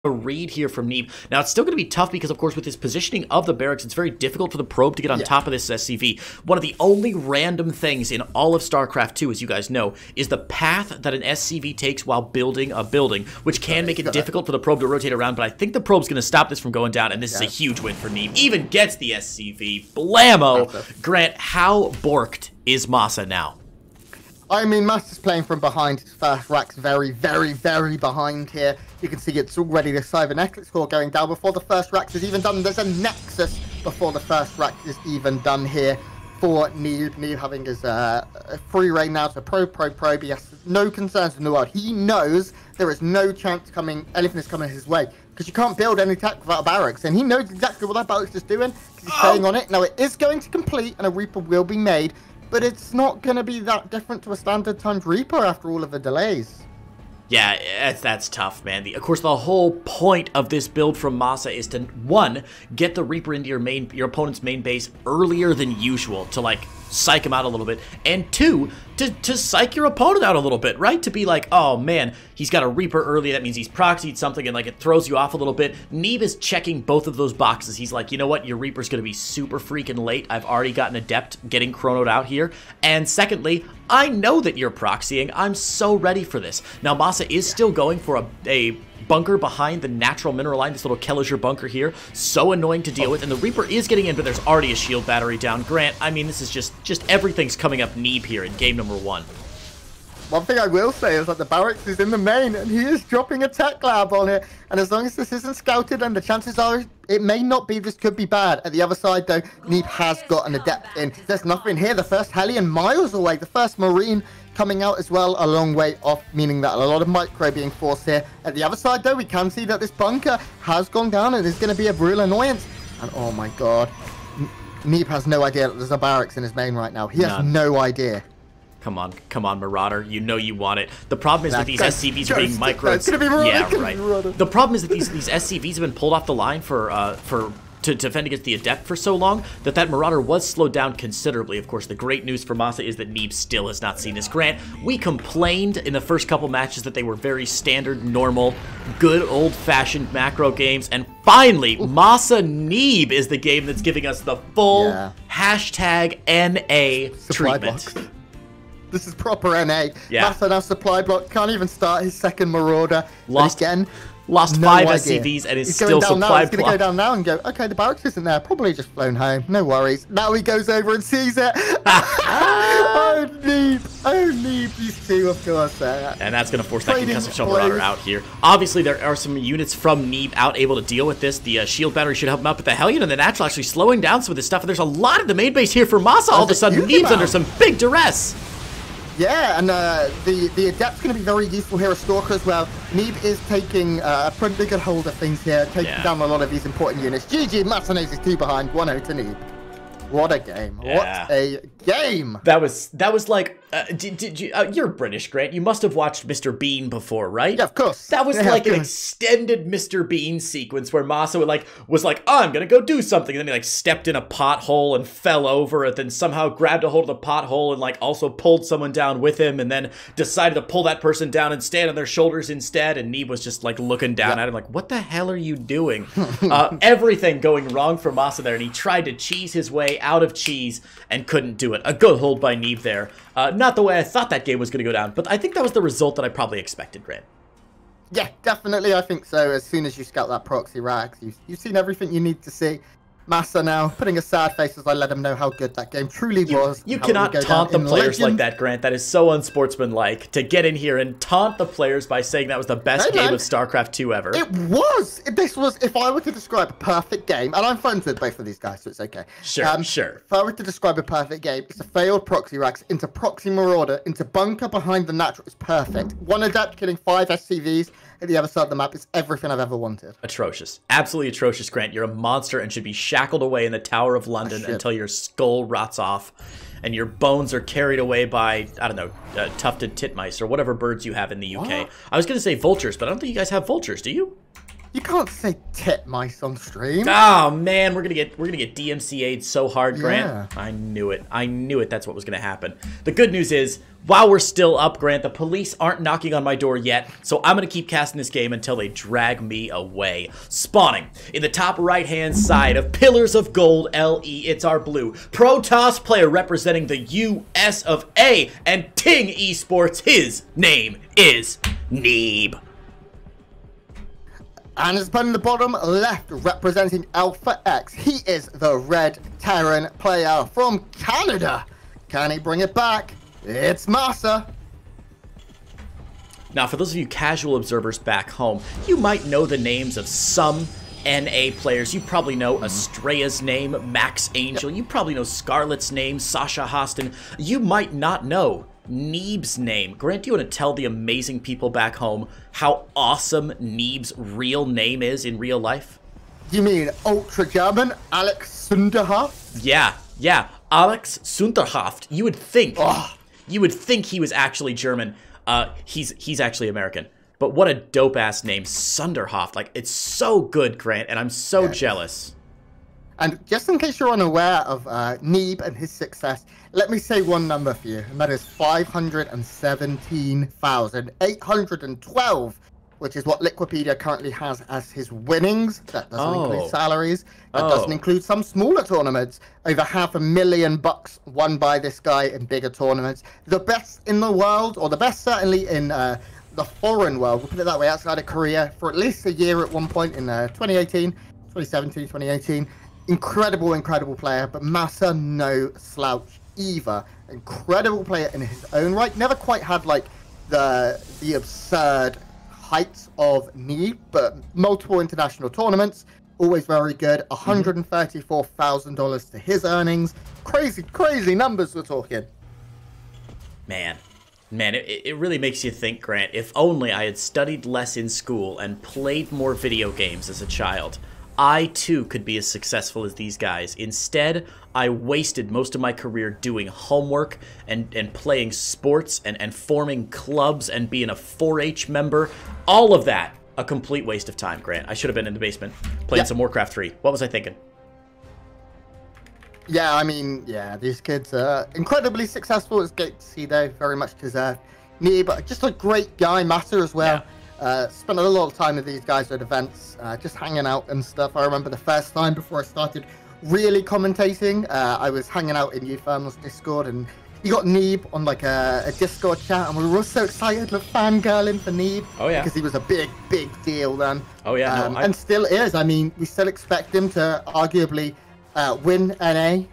a read here from Neeb. Now, it's still going to be tough because, of course, with his positioning of the barracks, it's very difficult for the probe to get on top of this SCV. One of the only random things in all of StarCraft 2, as you guys know, is the path that an SCV takes while building a building, which can make it difficult for the probe to rotate around, but I think the probe's going to stop this from going down, and this is a huge win for Neeb. Even gets the SCV. Blammo! Grant, how borked is MaSa now? I mean, MaSa's playing from behind. His first rack's very, very, very behind here. You can see it's already the cybernetics score going down before the first rack is even done. There's a nexus before the first rack is even done here for Neeb. Neeb having his free reign now to probe. He has no concerns in the world. He knows there is no chance anything is coming his way, because you can't build any tech without a barracks, and he knows exactly what that barracks is doing because he's playing on it. Now, it is going to complete, and a Reaper will be made, but it's not going to be that different to a standard timed Reaper after all of the delays. Yeah, that's tough, man. Of course, the whole point of this build from MaSa is to, one, get the Reaper into your opponent's main base earlier than usual to, like, psych him out a little bit, and two, to psych your opponent out a little bit, right? To be like, oh man, he's got a Reaper early, that means he's proxied something, and like it throws you off a little bit. Neeb is checking both of those boxes. He's like, you know what, your Reaper's gonna be super freaking late. I've already got an Adept getting chronoed out here, and secondly, I know that you're proxying. I'm so ready for this. Now, MaSa is still going for a bunker behind the natural mineral line, this little Kelliger bunker here. So annoying to deal with, and the Reaper is getting in, but there's already a shield battery down. Grant, I mean, this is just everything's coming up Neeb here in game number 1. One thing I will say is that the barracks is in the main, and he is dropping a tech lab on it. And as long as this isn't scouted, and the chances are it may not be, this could be bad. At the other side, though, Neeb has got an Adept in. There's nothing here. The first Hellion miles away. The first Marine coming out as well, a long way off, meaning that a lot of micro being forced here. At the other side, though, we can see that this bunker has gone down, and is going to be a real annoyance. And oh my god, Neeb has no idea that there's a barracks in his main right now. He has no idea. Come on, Marauder. You know you want it. The problem is that these SCVs are being micro. Yeah, right. The problem is that these SCVs have been pulled off the line to defend against the Adept for so long that Marauder was slowed down considerably. Of course, the great news for MaSa is that Neeb still has not seen this. Grant, we complained in the first couple matches that they were very standard, normal, good old-fashioned macro games, and finally, MaSa Neeb is the game that's giving us the full hashtag NA treatment. This is proper NA. Yeah. MaSa now supply block, can't even start his second Marauder. Lost 5 SCVs and is still supply block. He's going to go down now and go, okay, the barracks isn't there. Probably just flown home. No worries. Now he goes over and sees it. Oh, Neeb. Oh, Neeb. These two, of course. And that's going to force that concussive shell Marauder out here. Obviously, there are some units from Neeb out able to deal with this. The shield battery should help him out, but the Hellion and the Natural actually slowing down some of this stuff. And there's a lot of the main base here for MaSa. All of a sudden, Neeb's under some big duress. Yeah, and the Adept's going to be very useful here, a Stalker as well. Neeb is taking a pretty good hold of things here, taking down a lot of these important units. GG, MaSa knows he's 2 behind, 1-0 to Neeb. What a game. Yeah. What a game. That was like, you're British, Grant. You must have watched Mr. Bean before, right? Yeah, of course. That was like an extended Mr. Bean sequence where MaSa was like, oh, I'm going to go do something. And then he like stepped in a pothole and fell over and then somehow grabbed a hold of the pothole and like also pulled someone down with him and then decided to pull that person down and stand on their shoulders instead. And Neeb was just like looking down at him like, what the hell are you doing? Everything going wrong for MaSa there. And he tried to cheese his way out of cheese and couldn't do it. A good hold by Neeb there. Not the way I thought that game was going to go down, but I think that was the result that I probably expected, Grant. Yeah, definitely, I think so. As soon as you scout that proxy rack, you've seen everything you need to see. MaSa now putting a sad face as I let him know how good that game truly was. You cannot taunt the players like that, Grant. That is so unsportsmanlike to get in here and taunt the players by saying that was the best game of StarCraft 2 ever. It was. This was, if I were to describe a perfect game, and I'm friends with both of these guys, so it's okay. Sure, sure. If I were to describe a perfect game, it's a failed proxy racks into proxy Marauder into bunker behind the Natural. It's perfect. One Adept killing 5 SCVs. At the other side of the map is everything I've ever wanted. Atrocious. Absolutely atrocious, Grant. You're a monster and should be shackled away in the Tower of London until your skull rots off and your bones are carried away by, I don't know, tufted titmice or whatever birds you have in the UK. I was going to say vultures, but I don't think you guys have vultures, do you? You can't say titmice on stream. Oh man, we're gonna get DMCA'd so hard, Grant. Yeah. I knew it. I knew it. That's what was gonna happen. The good news is, while we're still up, Grant, the police aren't knocking on my door yet, so I'm gonna keep casting this game until they drag me away. Spawning in the top right-hand side of Pillars of Gold LE, it's our blue Protoss player representing the US of A and Ting Esports. His name is Neeb. And it's in the bottom left, representing Alpha X. He is the Red Terran player from Canada. Can he bring it back? It's MaSa. Now, for those of you casual observers back home, you might know the names of some NA players. You probably know Estrella's name, Max Angel. You probably know Scarlet's name, Sasha Hostin. You might not know Neeb's name. Grant, do you want to tell the amazing people back home how awesome Neeb's real name is in real life? You mean Ultra German Alex Sunderhoff? Yeah, Alex Sunderhoff. You would think he was actually German. He's actually American. But what a dope-ass name, Sunderhoff. Like, it's so good, Grant, and I'm so jealous. And just in case you're unaware of Neeb and his success, let me say one number for you, and that is 517,812, which is what Liquipedia currently has as his winnings. That doesn't include salaries. That doesn't include some smaller tournaments. Over $500,000 won by this guy in bigger tournaments. The best in the world, or the best certainly in the foreign world, we'll put it that way, outside of Korea, for at least a year at one point in 2017, 2018. Incredible player, but MaSa no slouch either. Incredible player in his own right. Never quite had like the absurd heights of Neeb, but multiple international tournaments, always very good. $134,000 to his earnings. Crazy numbers we're talking. Man, it really makes you think, Grant. If only I had studied less in school and played more video games as a child, I too could be as successful as these guys. Instead, I wasted most of my career doing homework and playing sports and forming clubs and being a 4-H member. All of that, a complete waste of time, Grant. I should have been in the basement playing some Warcraft 3. What was I thinking? Yeah, I mean, yeah, these kids are incredibly successful. It's great to see, though. Very much deserved. Neeb, just a great guy. MaSa as well. Yeah. Spent a lot of time with these guys at events, just hanging out and stuff. I remember the first time before I started really commentating, I was hanging out in Uthermal's Discord, and you got Neeb on like a Discord chat, and we were all so excited, like fangirling for Neeb. Oh yeah, because he was a big deal then. Oh yeah, and still is. I mean, we still expect him to arguably win NA.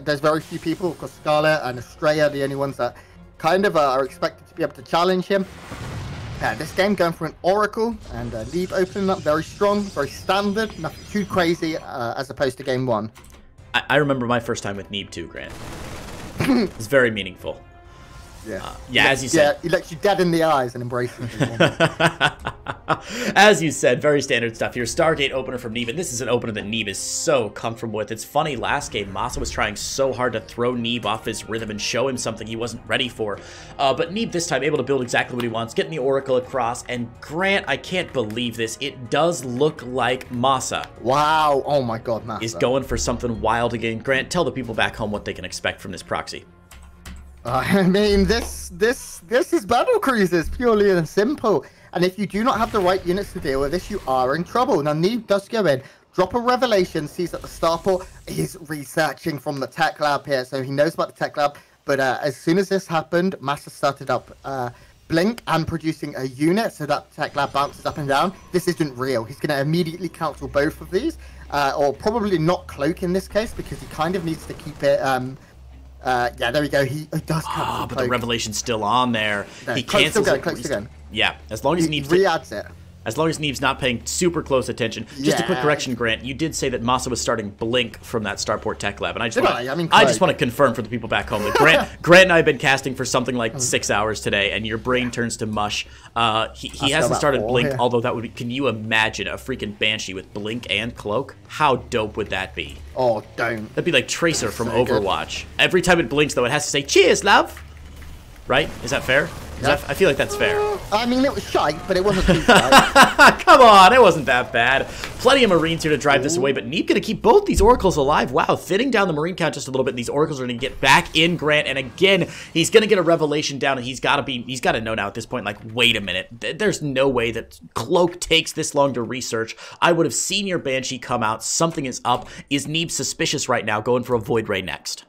There's very few people, because Scarlet and Estrella are the only ones that kind of are expected to be able to challenge him. This game going for an Oracle, and Neeb opening up very strong, very standard, nothing too crazy as opposed to game one. I remember my first time with Neeb too, Grant. It's very meaningful. Yeah, as you said. Yeah, he looks you dead in the eyes and embraces you. As you said, very standard stuff here. Stargate opener from Neeb, and this is an opener that Neeb is so comfortable with. It's funny, last game, MaSa was trying so hard to throw Neeb off his rhythm and show him something he wasn't ready for. But Neeb this time able to build exactly what he wants, getting the Oracle across, and Grant, I can't believe this, it does look like MaSa. Wow, oh my god, MaSa is going for something wild again. Grant, tell the people back home what they can expect from this proxy. I mean, this is Battle Cruisers, purely and simple. And if you do not have the right units to deal with this, you are in trouble. Now, Neeb does go in, drop a revelation, sees that the starport is researching from the tech lab here, so he knows about the tech lab. But as soon as this happened, MaSa started up Blink and producing a unit, so that tech lab bounces up and down. This isn't real. He's going to immediately cancel both of these, or probably not Cloak in this case, because he kind of needs to keep it... yeah, there we go. He does cancel but the revelation's still on there. He cancels it. Yeah, as long as Neeb's re-adds it. As long as Neeb's not paying super close attention. Just a quick correction, Grant. You did say that MaSa was starting Blink from that Starport Tech Lab, and I just want to confirm for the people back home that Grant and I have been casting for something like 6 hours today, and your brain turns to mush. He hasn't started Blink, although that would be. Can you imagine a freaking Banshee with Blink and Cloak? How dope would that be? Oh, don't. That'd be like Tracer from Overwatch. Every time it blinks, though, it has to say "Cheers, love." Right? Is that fair? Because I feel like that's fair. I mean, it was shite, but it wasn't too shite. Come on, it wasn't that bad. Plenty of Marines here to drive this away, but Neeb going to keep both these Oracles alive. Wow, thinning down the Marine count just a little bit, and these Oracles are going to get back in Grant, and again, he's going to get a Revelation down, and he's got to know now at this point, like, wait a minute, there's no way that Cloak takes this long to research. I would have seen your Banshee come out. Something is up. Is Neeb suspicious right now, going for a Void Ray next?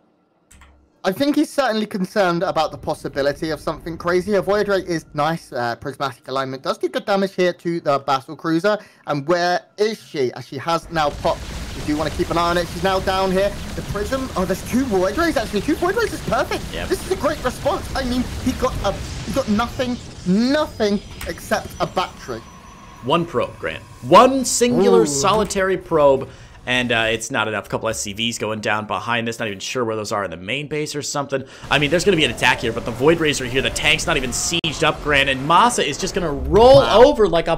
I think he's certainly concerned about the possibility of something crazy. A Void Ray is nice. Prismatic alignment does do good damage here to the Battle Cruiser. And where is she? As she has now popped. We do want to keep an eye on it. She's now down here. The Prism. Oh, there's 2 Void Rays actually. 2 Void Rays is perfect. Yep. This is a great response. I mean, he got nothing except a battery. 1 probe, Grant. 1 singular solitary probe. And it's not enough. A couple SCVs going down behind this. Not even sure where those are in the main base or something. I mean, there's going to be an attack here, but the Void Rays are here. The tank's not even sieged up, Grant. And MaSa is just going to roll over like a